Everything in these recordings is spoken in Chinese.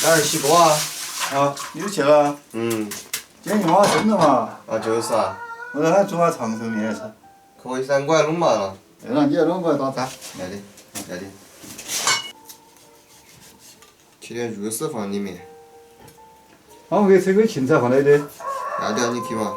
哪儿洗锅啊？啊，你去了？嗯。今天你妈生了嘛？啊，就是啊。我让他煮下长寿面吃。可以噻，我来弄嘛了。对了，你要弄过来打杂。要得，要得。切点肉丝放里面。我们给扯个芹菜放那里。要得，你去嘛。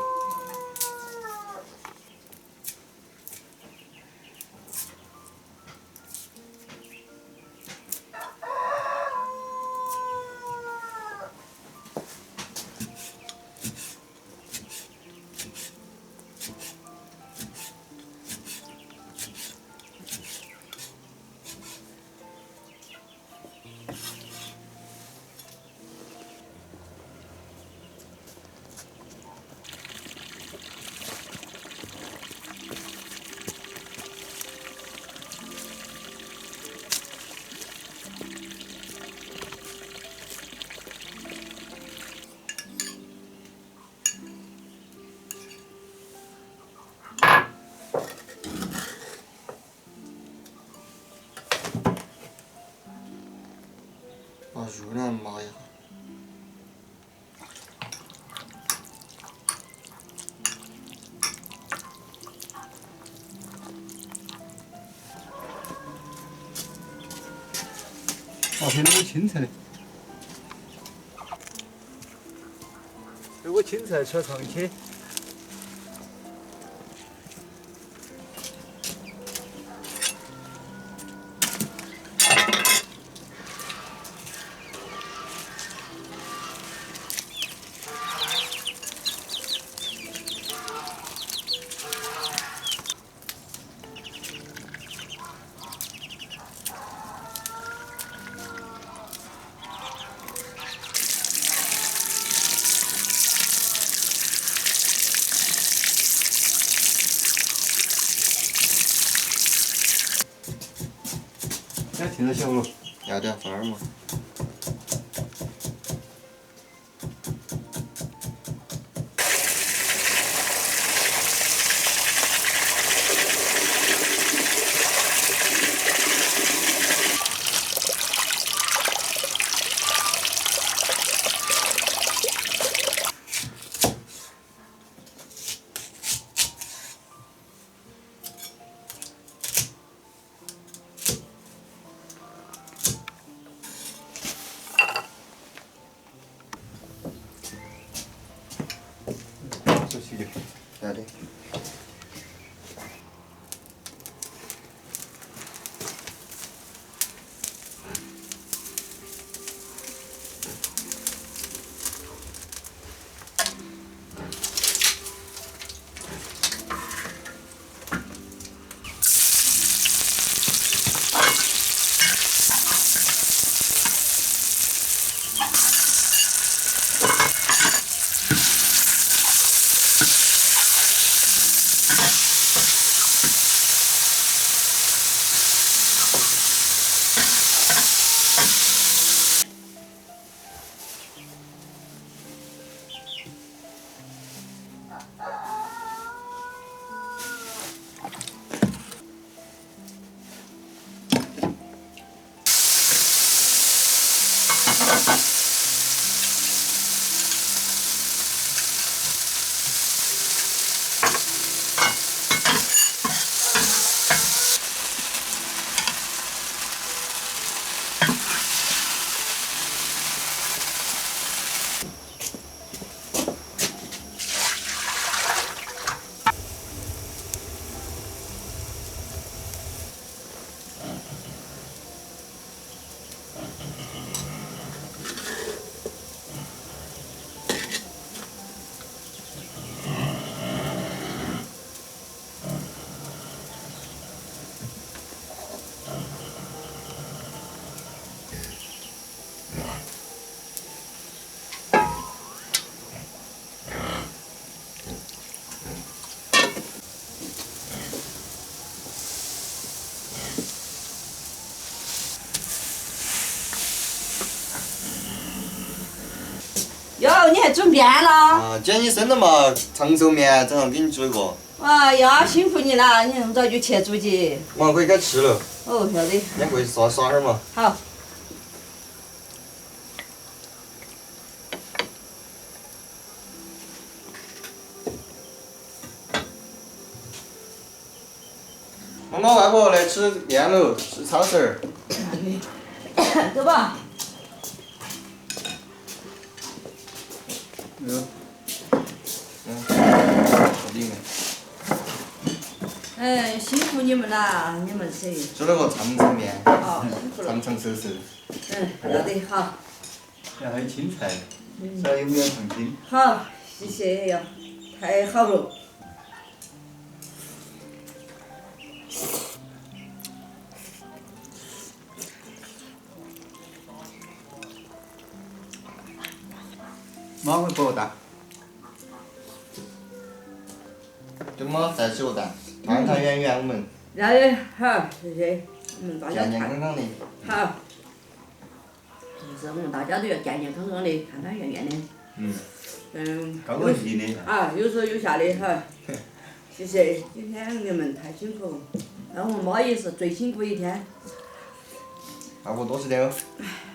把肉来麻一下。哦，配那个青菜。这个青菜切长切。哎，现在小了。要得，放点儿嘛。要得。哟，你还煮面了？啊，今天你生了嘛，长寿面正好给你煮一个。哇呀，辛苦你了，你那么早就去煮起。马上可以该吃了。哦，晓得。先过去耍会儿嘛。好。们外婆来吃面喽，吃炒食儿。走吧。里面哎，辛苦你们啦，你们噻。煮了个长城面，好，辛苦了。长城手手。要得好。还有青菜，这有没有放心？好，谢谢哟，太好了。马尾包蛋，怎么再吃个蛋？汤汤圆圆我们，要得好，谢谢。大家健健看。康康的。好。就是我们大家都要健健康康的，团团圆圆的。高高兴兴的。有说有笑的哈。谢谢，今天你们太辛苦了，那我们妈也是最辛苦一天。差不多是的哦。唉。